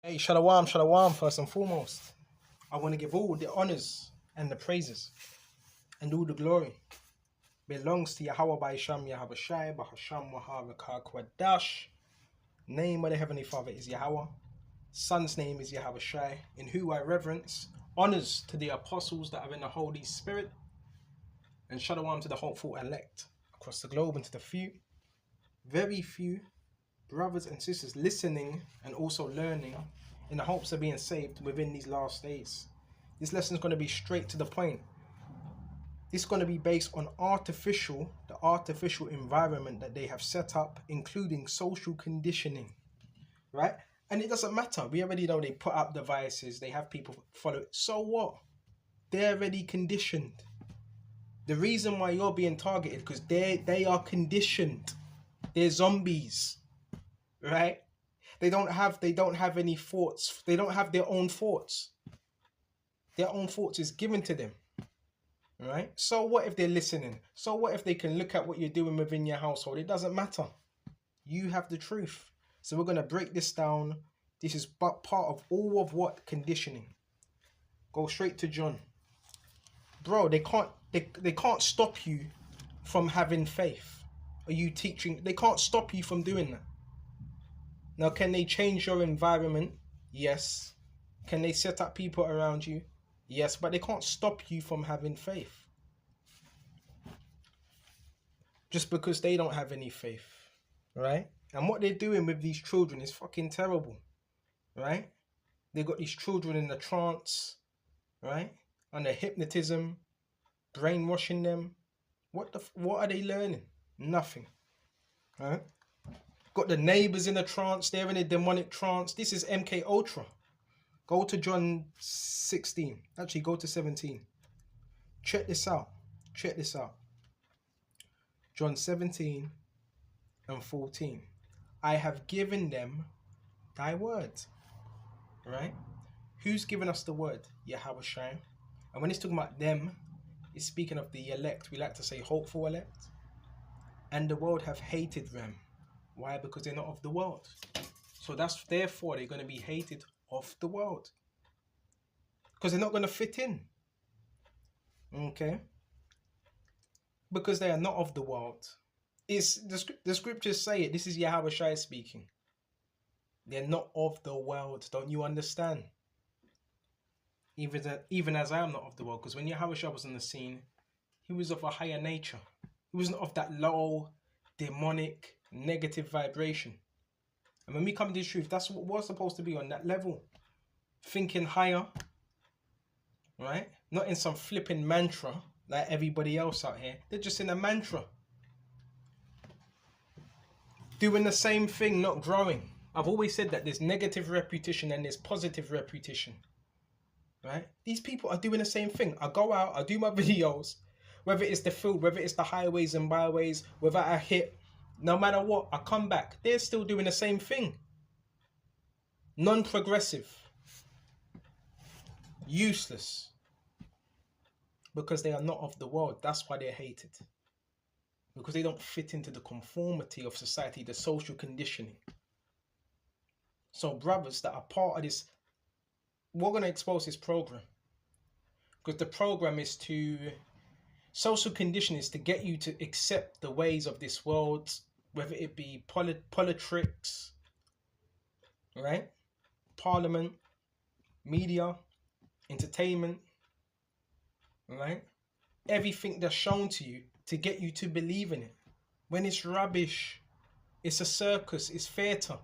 Hey, Shalom, Shalom, first and foremost. I want to give all the honors and the praises and all the glory belongs to Yahweh by Sham Yahweh Shai, Bahasham Wahavaka Kwadash. Name of the Heavenly Father is Yahweh. Son's name is Yahweh Shai, in who I reverence. Honors to the apostles that are in the Holy Spirit, and Shalom to the hopeful elect across the globe and to the few, very few brothers and sisters listening and also learning in the hopes of being saved within these last days. This lesson is going to be straight to the point. It's going to be based on the artificial environment that they have set up, including social conditioning, right? And it doesn't matter. We already know they put up devices, they have people follow it. So what? They're already conditioned. The reason why you're being targeted because they are conditioned. They're zombies, right? They don't have any thoughts. They don't have their own thoughts. Their own thoughts is given to them. Right? So what if they're listening? So what if they can look at what you're doing within your household? It doesn't matter. You have the truth. So we're gonna break this down. This is but part of all of what conditioning. Go straight to John. Bro, they can't stop you from having faith. Are you teaching? They can't stop you from doing that. Now, can they change your environment? Yes. Can they set up people around you? Yes, but they can't stop you from having faith. Just because they don't have any faith, right? And what they're doing with these children is fucking terrible, right? They got these children in the trance, right? Under hypnotism, brainwashing them. What are they learning? Nothing, right? Got the neighbors in a trance. They're in a demonic trance. This is MK Ultra. Go to John 16. Actually, go to 17. Check this out. John 17 and 14. I have given them thy word. Right? Who's given us the word? Yahweh Shai. And when it's talking about them, it's speaking of the elect. We like to say hopeful elect. And the world have hated them. Why? Because they're not of the world. So therefore they're going to be hated of the world. Because they're not going to fit in. Okay? Because they are not of the world. The scriptures say it. This is Yahweh Shai speaking. They're not of the world. Don't you understand? Even as I am not of the world. Because when Yahweh Shai was on the scene, he was of a higher nature. He wasn't of that low, demonic, negative vibration. And when we come to the truth, that's what we're supposed to be on that level. Thinking higher. Right? Not in some flipping mantra like everybody else out here. They're just in a mantra. Doing the same thing, not growing. I've always said that there's negative repetition and there's positive repetition. Right? These people are doing the same thing. I go out, I do my videos, whether it's the field, whether it's the highways and byways, whether I hit, no matter what, I come back. They're still doing the same thing. Non-progressive. Useless. Because they are not of the world. That's why they're hated. Because they don't fit into the conformity of society, the social conditioning. So brothers that are part of this, we're going to expose this program. Because the program is social conditioning is to get you to accept the ways of this world, whether it be politics, right? Parliament, media, entertainment, right? Everything that's shown to you to get you to believe in it. When it's rubbish, it's a circus, it's theatre.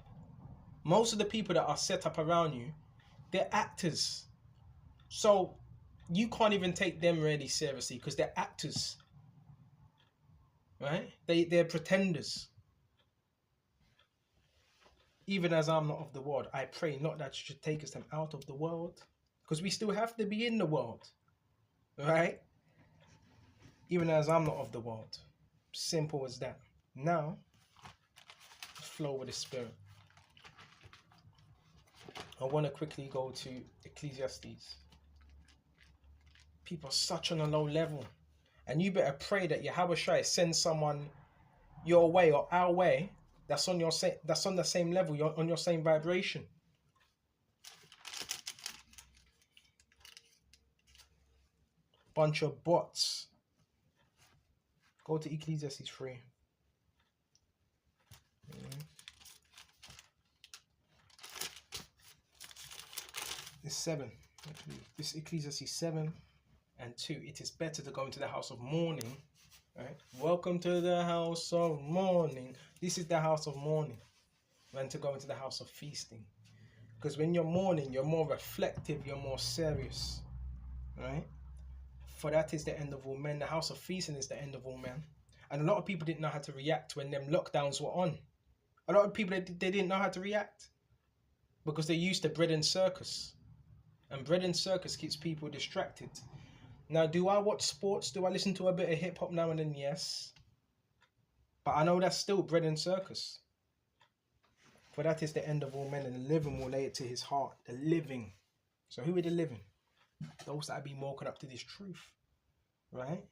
Most of the people that are set up around you, they're actors. So you can't even take them really seriously because they're actors. Right? They're pretenders. Even as I'm not of the world, I pray not that you should take us them out of the world. Because we still have to be in the world. Right? Even as I'm not of the world. Simple as that. Now, flow with the Spirit. I want to quickly go to Ecclesiastes. People are such on a low level. And you better pray that Yahweh Shai sends someone your way or our way that's on the same level, you're on your same vibration. Bunch of bots. Go to Ecclesiastes 3. It's 7. This Ecclesiastes 7 and 2. It is better to go into the house of mourning. Right? Welcome to the house of mourning. This is the house of mourning. Than to go into the house of feasting. Because when you're mourning, you're more reflective, you're more serious. Right? For that is the end of all men. The house of feasting is the end of all men. And a lot of people didn't know how to react when them lockdowns were on. A lot of people, they didn't know how to react. Because they're used to bread and circus. And bread and circus keeps people distracted. Now, do I watch sports? Do I listen to a bit of hip hop now and then? Yes. But I know that's still bread and circus. For that is the end of all men, and the living will lay it to his heart. The living. So who are the living? Those that have been woken up to this truth. Right?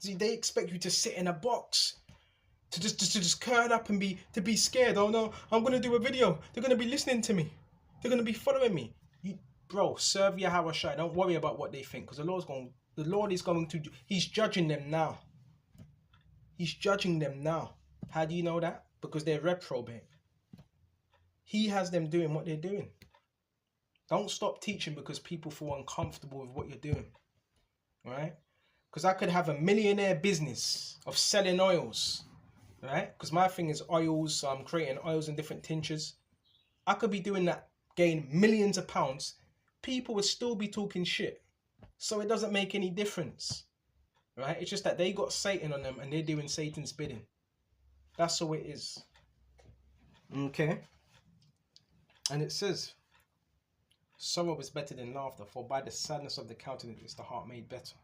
See, they expect you to sit in a box. To just curl up and be scared. Oh no, I'm gonna do a video. They're gonna be listening to me. They're gonna be following me. Bro, serve Yahweh Shai. Don't worry about what they think, because the Lord is going to do. He's judging them now. He's judging them now. How do you know that? Because they're reprobate. He has them doing what they're doing. Don't stop teaching because people feel uncomfortable with what you're doing. Right? Because I could have a millionaire business of selling oils. Right? Because my thing is oils, so I'm creating oils in different tinctures. I could be doing that, gain millions of pounds. People would still be talking shit. So it doesn't make any difference. Right? It's just that they got Satan on them and they're doing Satan's bidding. That's all it is. Okay? And it says, sorrow is better than laughter, for by the sadness of the countenance is the heart made better.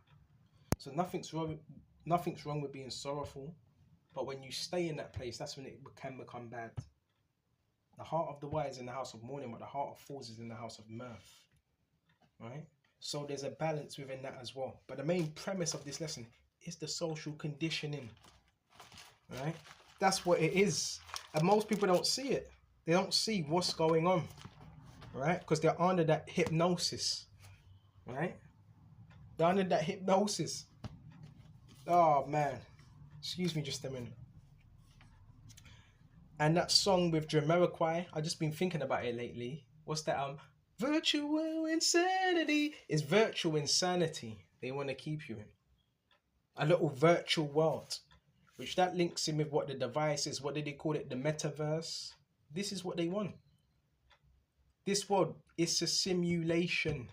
So nothing's wrong with being sorrowful, but when you stay in that place, that's when it can become bad. The heart of the wise is in the house of mourning, but the heart of fools is in the house of mirth. Right? So there's a balance within that as well. But the main premise of this lesson is the social conditioning. Right? That's what it is. And most people don't see it. They don't see what's going on. Right? Because they're under that hypnosis. Right? They're under that hypnosis. Oh man. Excuse me just a minute. And that song with Jamiroquai, I've just been thinking about it lately. What's that? Virtual insanity. It's virtual insanity they want to keep you in. A little virtual world. Which that links in with what the device is. What did they call it? The metaverse. This is what they want. This world is a simulation.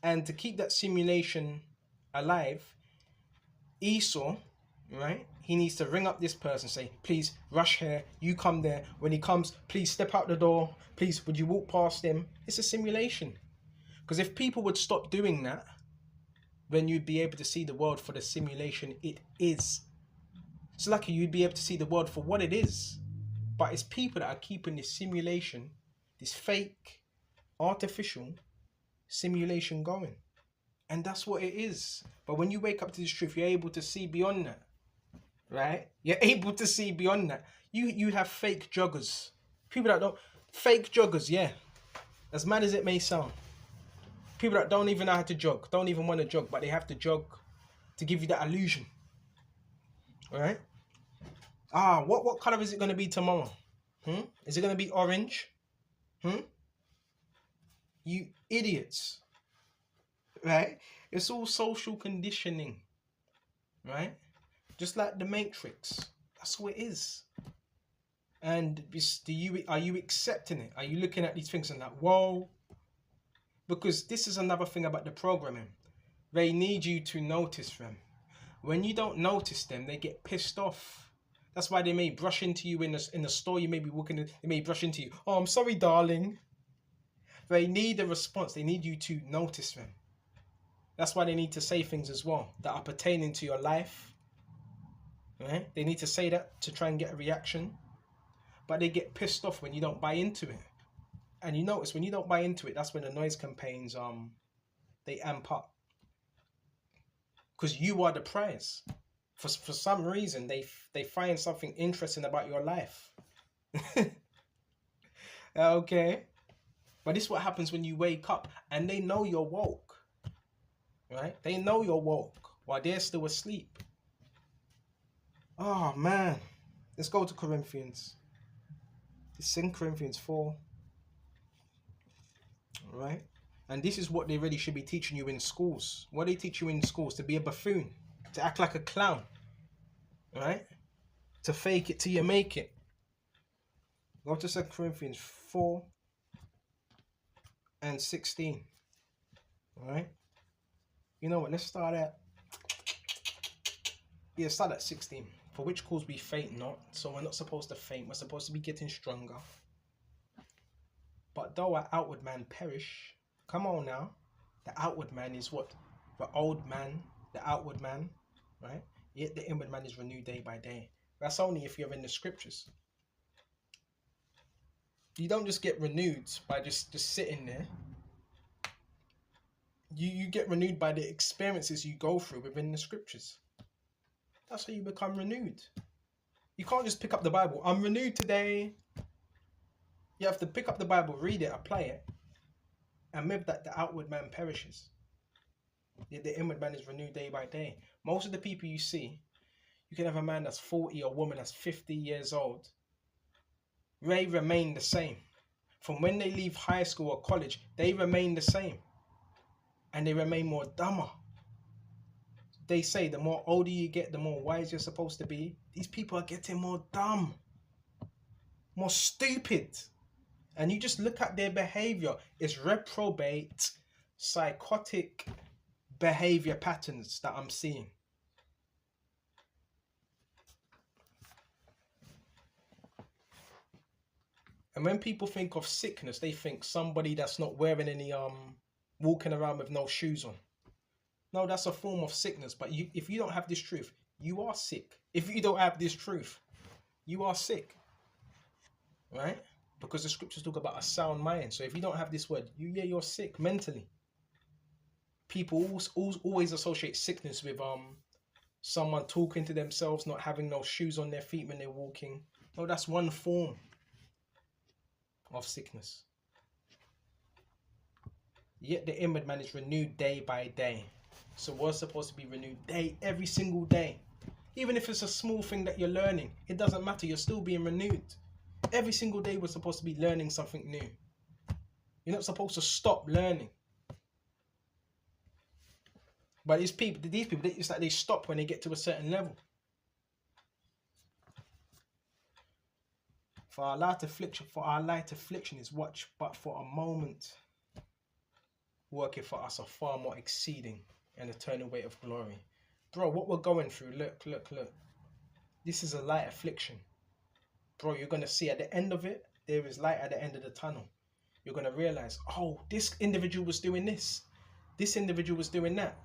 And to keep that simulation alive, Esau, right? He needs to ring up this person, say, please rush here, you come there. When he comes, please step out the door. Please, would you walk past him? It's a simulation. Because if people would stop doing that, then you'd be able to see the world for the simulation it is. It's lucky you'd be able to see the world for what it is. But it's people that are keeping this simulation, this fake, artificial simulation going. And that's what it is. But when you wake up to this truth, you're able to see beyond that. Right? You're able to see beyond that. You have fake joggers. People that don't... Fake joggers, yeah. As mad as it may sound. People that don't even know how to jog. Don't even want to jog. But they have to jog to give you that illusion. Right? What colour is it going to be tomorrow? Is it going to be orange? You idiots. Right? It's all social conditioning. Right? Just like the Matrix. That's what it is. And are you accepting it? Are you looking at these things and like, whoa? Because this is another thing about the programming. They need you to notice them. When you don't notice them, they get pissed off. That's why they may brush into you in the store. You may be walking in, they may brush into you. Oh, I'm sorry, darling. They need a response. They need you to notice them. That's why they need to say things as well that are pertaining to your life. Right? They need to say that to try and get a reaction. But they get pissed off when you don't buy into it. And you notice when you don't buy into it, that's when the noise campaigns they amp up. Because you are the prize. For some reason, they find something interesting about your life. Okay. But this is what happens when you wake up and they know you're woke. right? They know you're woke while they're still asleep. Oh man, let's go to Corinthians. It's in Corinthians 4, right? And this is what they really should be teaching you in schools. What they teach you in schools: to be a buffoon, to act like a clown, right? To fake it till you make it. Go to 2 Corinthians 4 and 16. Alright? You know what? Let's start at... Yeah, start at 16. For which cause we faint not. So we're not supposed to faint. We're supposed to be getting stronger. But though our outward man perish... Come on now. The outward man is what? The old man. The outward man. Right? Yet the inward man is renewed day by day. That's only if you're in the scriptures. You don't just get renewed by just sitting there. You get renewed by the experiences you go through within the scriptures. That's how you become renewed. You can't just pick up the Bible. I'm renewed today. You have to pick up the Bible, read it, apply it. And with that, the outward man perishes. Yet the inward man is renewed day by day. Most of the people you see, you can have a man that's 40 or a woman that's 50 years old. They remain the same. From when they leave high school or college, they remain the same. And they remain more dumber. They say the more older you get, the more wise you're supposed to be. These people are getting more dumb. More stupid. And you just look at their behavior. It's reprobate, psychotic behavior patterns that I'm seeing. And when people think of sickness, they think somebody that's not wearing any, walking around with no shoes on. No, that's a form of sickness. But if you don't have this truth, you are sick. If you don't have this truth, you are sick. Right? Because the scriptures talk about a sound mind. So if you don't have this word, you're sick mentally. People always associate sickness with someone talking to themselves, not having no shoes on their feet when they're walking. No, that's one form of sickness. Yet the inward man is renewed day by day. So we're supposed to be renewed every single day. Even if it's a small thing that you're learning, it doesn't matter. You're still being renewed. Every single day we're supposed to be learning something new. You're not supposed to stop learning. But these people, it's like they stop when they get to a certain level. For our light affliction is watch, but for a moment working for us a far more exceeding and eternal weight of glory. Bro, what we're going through, look. This is a light affliction. Bro, you're going to see at the end of it, there is light at the end of the tunnel. You're going to realize, oh, this individual was doing this. This individual was doing that.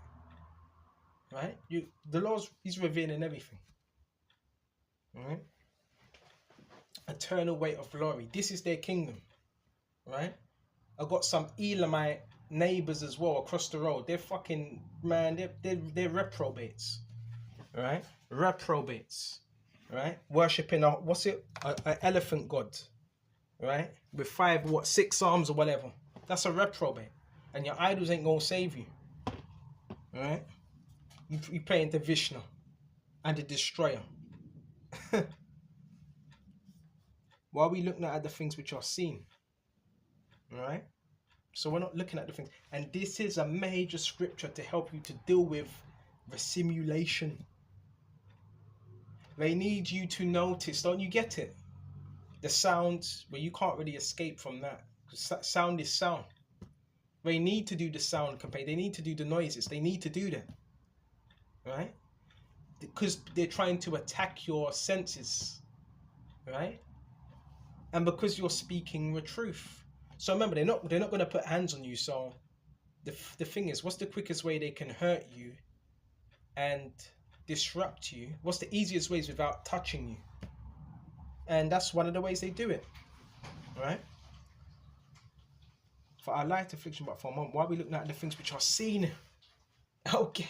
Right? The Lord's, He's revealing everything. Right? Eternal weight of glory. This is their kingdom. Right? I've got some Elamite neighbors as well across the road. They're fucking, man, they're reprobates. Right? Reprobates. Right? Worshipping an elephant god. Right? With 6 arms or whatever. That's a reprobate. And your idols ain't gonna save you. Right? You praying to Vishnu and the destroyer. Why are we looking at the things which are seen? Right? So we're not looking at the things. And this is a major scripture to help you to deal with the simulation. They need you to notice, don't you get it? The sounds where you can't really escape from that. Because sound is sound. They need to do the sound campaign. They need to do the noises. They need to do that. Right? Because they're trying to attack your senses. Right? And because you're speaking the truth. So remember, they're not going to put hands on you. So the thing is, what's the quickest way they can hurt you and disrupt you? What's the easiest ways without touching you? And that's one of the ways they do it. Right? For our light affliction, but for a moment, why are we looking at the things which are seen? Okay.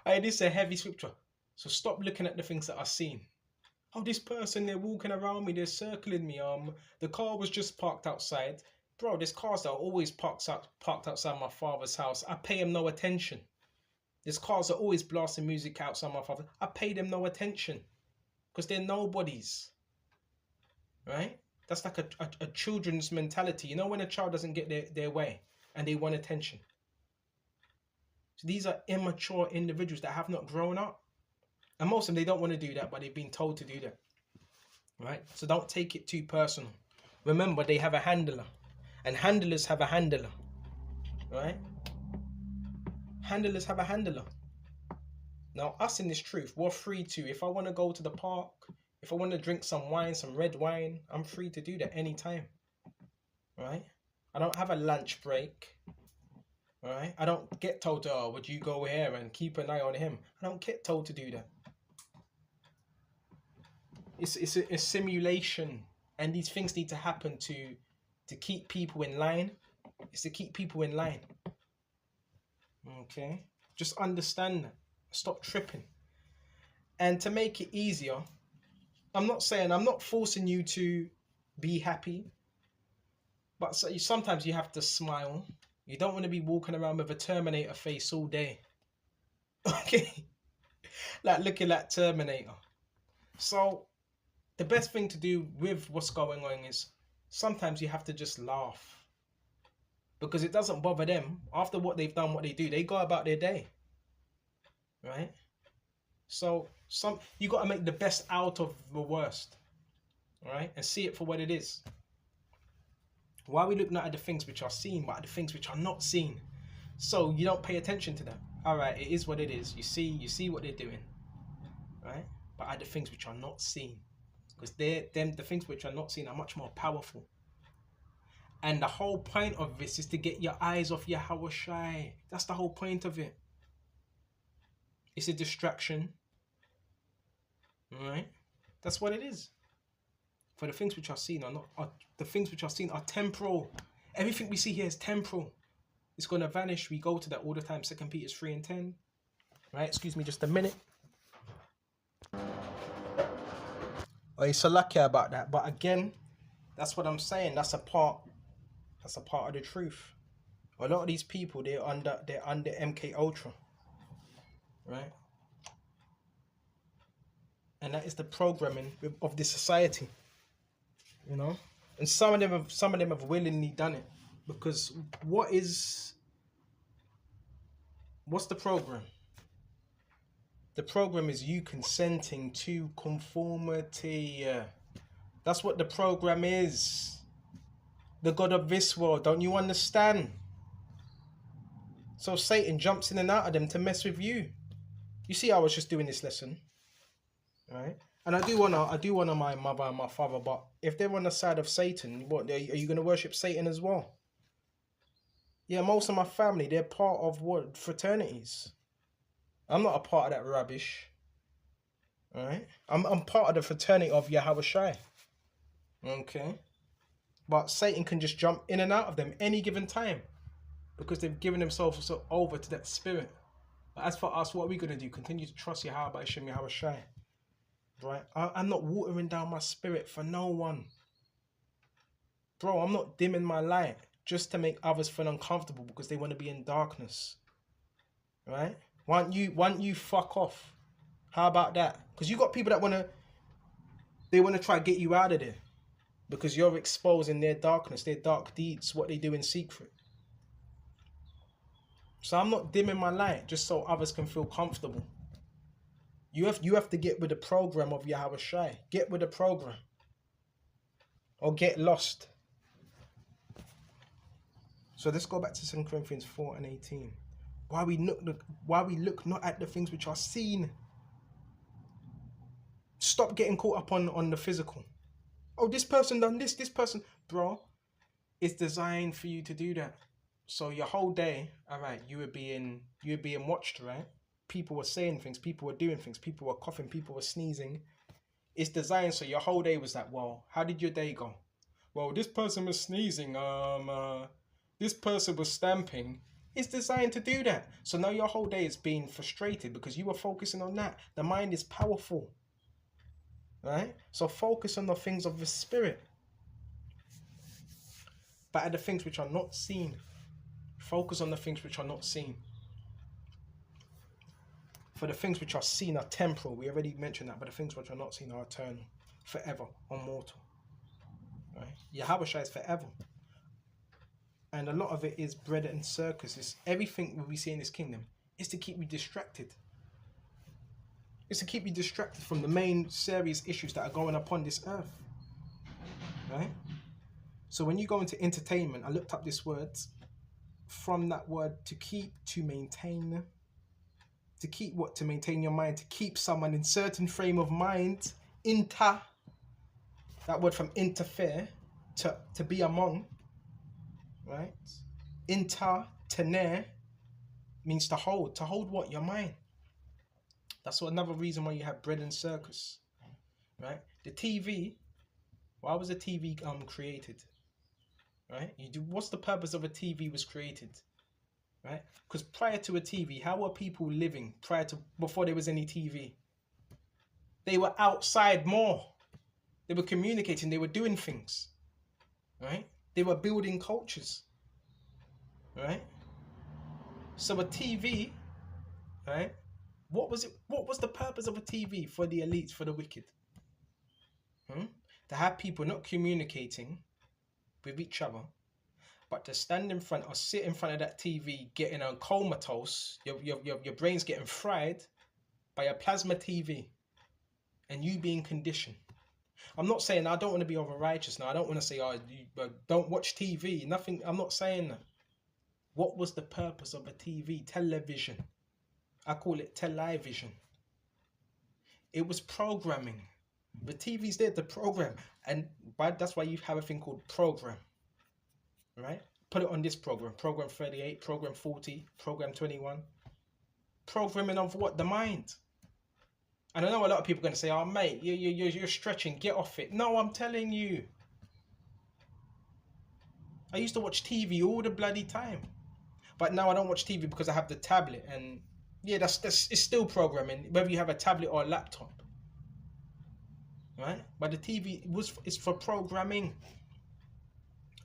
Hey, this is a heavy scripture. So stop looking at the things that are seen. Oh, this person, they're walking around me, they're circling me. The car was just parked outside. Bro, there's cars that are always parked outside my father's house. I pay him no attention. There's cars that are always blasting music outside my father. I pay them no attention because they're nobodies, right? That's like a children's mentality. You know when a child doesn't get their way and they want attention. So these are immature individuals that have not grown up. And most of them, they don't want to do that, but they've been told to do that, right? So don't take it too personal. Remember, they have a handler, and handlers have a handler, right? Handlers have a handler. Now, us in this truth, we're free to, if I want to go to the park, if I want to drink some wine, some red wine, I'm free to do that anytime, right? I don't have a lunch break, right? I don't get told to, oh, would you go here and keep an eye on him? I don't get told to do that. It's a simulation, and these things need to happen to keep people in line. It's to keep people in line. Okay? Just understand that. Stop tripping. And to make it easier, I'm not forcing you to be happy, but sometimes you have to smile. You don't want to be walking around with a Terminator face all day. Okay? Like looking like Terminator. So the best thing to do with what's going on is sometimes you have to just laugh, because it doesn't bother them. After what they've done, what they do, they go about their day, right? So you got to make the best out of the worst, right? And see it for what it is. Why are we looking at the things which are seen, but at the things which are not seen? So you don't pay attention to them. All right, it is what it is. You see what they're doing, right? But at the things which are not seen, because the things which are not seen are much more powerful. And the whole point of this is to get your eyes off Yahweh Shai. That's the whole point of it. It's a distraction. Alright? That's what it is. For the things which are seen the things which are seen are temporal. Everything we see here is temporal. It's going to vanish. We go to that all the time. 2 Peter 3:10. Right? Excuse me just a minute. Oh, you're so lucky about that. But again, that's what I'm saying. That's a part of the truth. A lot of these people, they're under MK Ultra, right? And that is the programming of this society, you know. And some of them have willingly done it, because what's the program? The program is you consenting to conformity. That's what the program is. The God of this world, don't you understand? So Satan jumps in and out of them to mess with you. You see, I was just doing this lesson, right? And I do honor my mother and my father, but if they're on the side of Satan, what, are you going to worship Satan as well? Yeah, most of my family, they're part of what? Fraternities. I'm not a part of that rubbish. All right? I'm part of the fraternity of Yahweh Shai. Okay? But Satan can just jump in and out of them any given time, because they've given themselves over to that spirit. But as for us, what are we going to do? Continue to trust Yahweh Hashem, Yahweh Shai. Right? I'm not watering down my spirit for no one. Bro, I'm not dimming my light just to make others feel uncomfortable because they want to be in darkness. Right? Why don't you fuck off? How about that? Because you got people that want to try to get you out of there, because you're exposing their darkness, their dark deeds, what they do in secret. So I'm not dimming my light just so others can feel comfortable. You have to get with the program of Yahweh Shai. Get with the program, or get lost. So let's go back to 2 Corinthians 4:18. Why we look not at the things which are seen. Stop getting caught up on the physical. Oh, this person done this person. Bro, it's designed for you to do that. So your whole day, all right, you were being watched, right? People were saying things, people were doing things, people were coughing, people were sneezing. It's designed so your whole day was like, well, how did your day go? Well, this person was sneezing, this person was stamping. It's designed to do that. So now your whole day is being frustrated because you were focusing on that. The mind is powerful, right? So focus on the things of the spirit. but at the things which are not seen. Focus on the things which are not seen. For the things which are seen are temporal. We already mentioned that, but the things which are not seen are eternal, forever, immortal. Right? Yahushua is forever. And a lot of it is bread and circus. It's everything we see in this kingdom is to keep you distracted. It's to keep you distracted from the main serious issues that are going upon this earth. Right? So when you go into entertainment, I looked up this word. From that word, to keep, to maintain. To keep what? To maintain your mind. To keep someone in certain frame of mind. Inter. That word from interfere. To be among. Right? Inter, tener, means to hold. To hold what? Your mind. That's another reason why you have bread and circus. Right? The TV. Why was the TV created? Right? What's the purpose of a TV was created? Right? Because prior to a TV, how were people living before there was any TV? They were outside more. They were communicating. They were doing things. Right? They were building cultures. Right? So a TV, right? What was it? What was the purpose of a TV for the elites, for the wicked? To have people not communicating with each other, but to stand in front or sit in front of that TV, getting a comatose, your brain's getting fried by a plasma TV, and you being conditioned. I'm not saying I don't want to be over righteous now. I don't want to say, oh, don't watch TV. Nothing. I'm not saying that. What was the purpose of a TV? Television. I call it television. It was programming. The TV's there to program, and that's why you have a thing called program. Right? Put it on this program. Program 38, program 40, program 21. Programming of what? The mind. And I know a lot of people are going to say, oh, mate, you're stretching. Get off it. No, I'm telling you. I used to watch TV all the bloody time. But now I don't watch TV because I have the tablet. And yeah, it's still programming, whether you have a tablet or a laptop. Right? But the TV is for programming.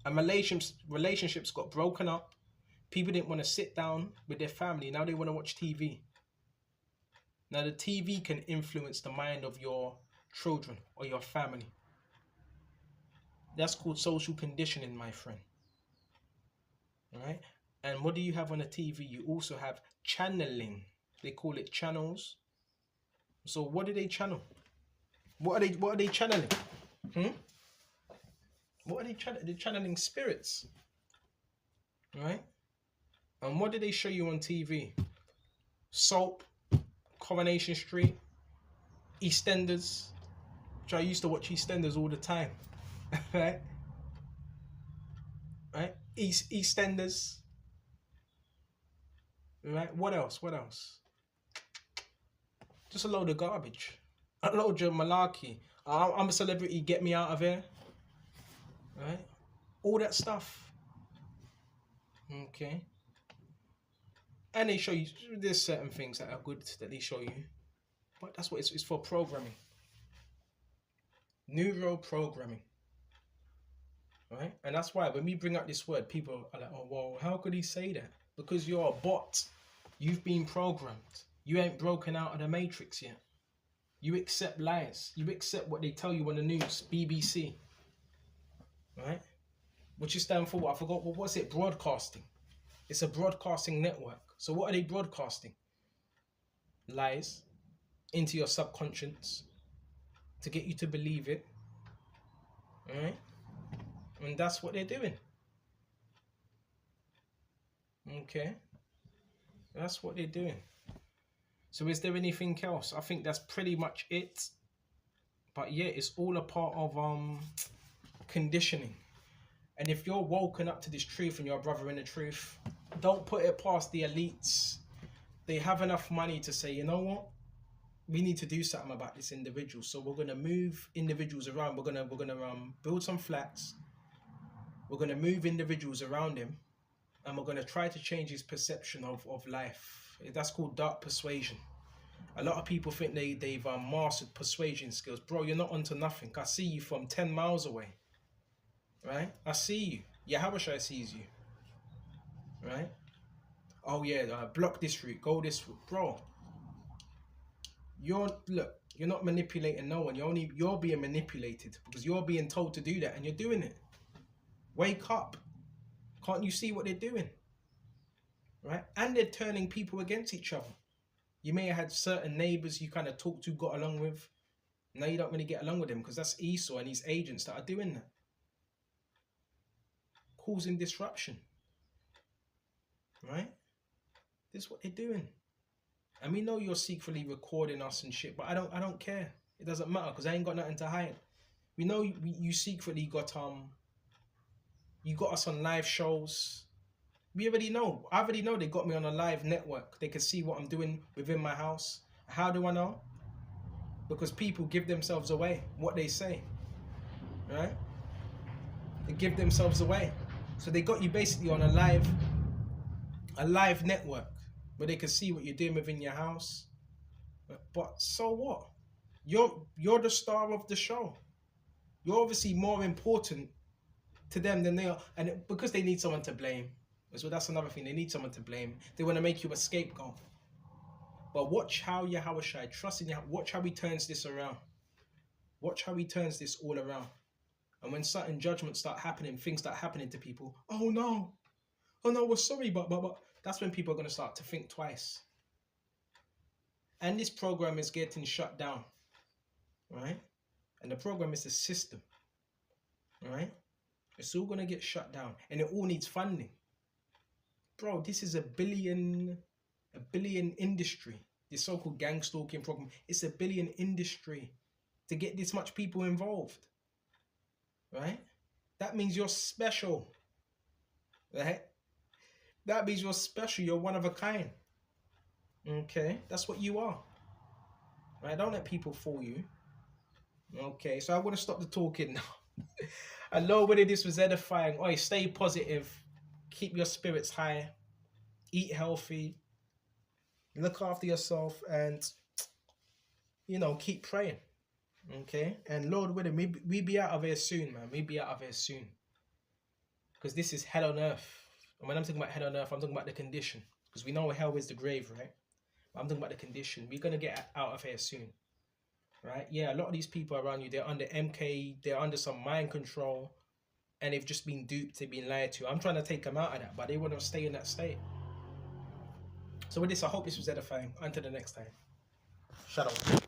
And relationships got broken up. People didn't want to sit down with their family. Now they want to watch TV. Now the TV can influence the mind of your children or your family. That's called social conditioning, my friend. Right? And what do you have on the TV? You also have channeling. They call it channels. So what do they channel? What are they channeling? What are they channeling? They're channeling spirits. Right? And what do they show you on TV? Soap, Coronation Street, EastEnders. Which I used to watch EastEnders all the time. Right? Right? EastEnders. Right? What else? Just a load of garbage. A load of malarkey. I'm a celebrity, get me out of here. Right? All that stuff. Okay. And they show you, there's certain things that are good that they show you. But that's what it's for, programming. Neuro programming. Right? And that's why when we bring up this word, people are like, oh, well, how could he say that? Because you're a bot. You've been programmed. You ain't broken out of the matrix yet. You accept lies. You accept what they tell you on the news, BBC. Right? Which is stand for what? I forgot. What was it? Broadcasting. It's a broadcasting network. So what are they broadcasting? Lies into your subconscious to get you to believe it. Alright? And that's what they're doing. Okay? That's what they're doing. So is there anything else? I think that's pretty much it. But yeah, it's all a part of conditioning. And if you're woken up to this truth and you're a brother in the truth, don't put it past the elites. They have enough money to say, you know what? We need to do something about this individual. So we're gonna move individuals around. We're gonna build some flats. We're gonna move individuals around him, and we're gonna try to change his perception of life. That's called dark persuasion. A lot of people think they've mastered persuasion skills. Bro, you're not onto nothing. I see you from 10 miles away. Right? I see you. Yahushua sees you, right? Oh yeah, block this route, go this route, bro. You're not manipulating no one. You're being manipulated because you're being told to do that and you're doing it. Wake up. Can't you see what they're doing? Right? And they're turning people against each other. You may have had certain neighbors you kind of talked to, got along with. Now you don't really get along with them because that's Esau and his agents that are doing that. Causing disruption. Right? This is what they're doing. And we know you're secretly recording us and shit, but I don't care. It doesn't matter because I ain't got nothing to hide. We know you secretly got you got us on live shows. We already know. I already know they got me on a live network. They can see what I'm doing within my house. How do I know? Because people give themselves away, what they say. Right? They give themselves away. So they got you basically on a live network where they can see what you're doing within your house. But so what? You're the star of the show. You're obviously more important to them than they are. And because they need someone to blame. So that's another thing. They need someone to blame. They want to make you a scapegoat. But watch how Yahushua, trust in Yahushua, watch how he turns this around. Watch how he turns this all around. And when certain judgments start happening, things start happening to people. Oh no, we're sorry, but that's when people are going to start to think twice. And this program is getting shut down, right? And the program is the system, right? It's all going to get shut down, and it all needs funding. Bro, this is a billion industry. This so-called gang stalking program, it's a billion industry to get this much people involved, right? That means you're special, right? That means you're special. You're one of a kind. Okay, that's what you are. Right? Don't let people fool you. Okay, so I want to stop the talking now. I know whether this was edifying. Oi, stay positive. Keep your spirits high. Eat healthy. Look after yourself, and keep praying. Okay, and Lord willing, we be out of here soon, man. We be out of here soon. Because this is hell on earth. And when I'm talking about hell on earth, I'm talking about the condition. Because we know hell is the grave, right? But I'm talking about the condition. We're going to get out of here soon. Right? Yeah, a lot of these people around you, they're under MK, they're under some mind control, and they've just been duped, they've been lied to. I'm trying to take them out of that, but they want to stay in that state. So with this, I hope this was edifying. Until the next time. Shut up.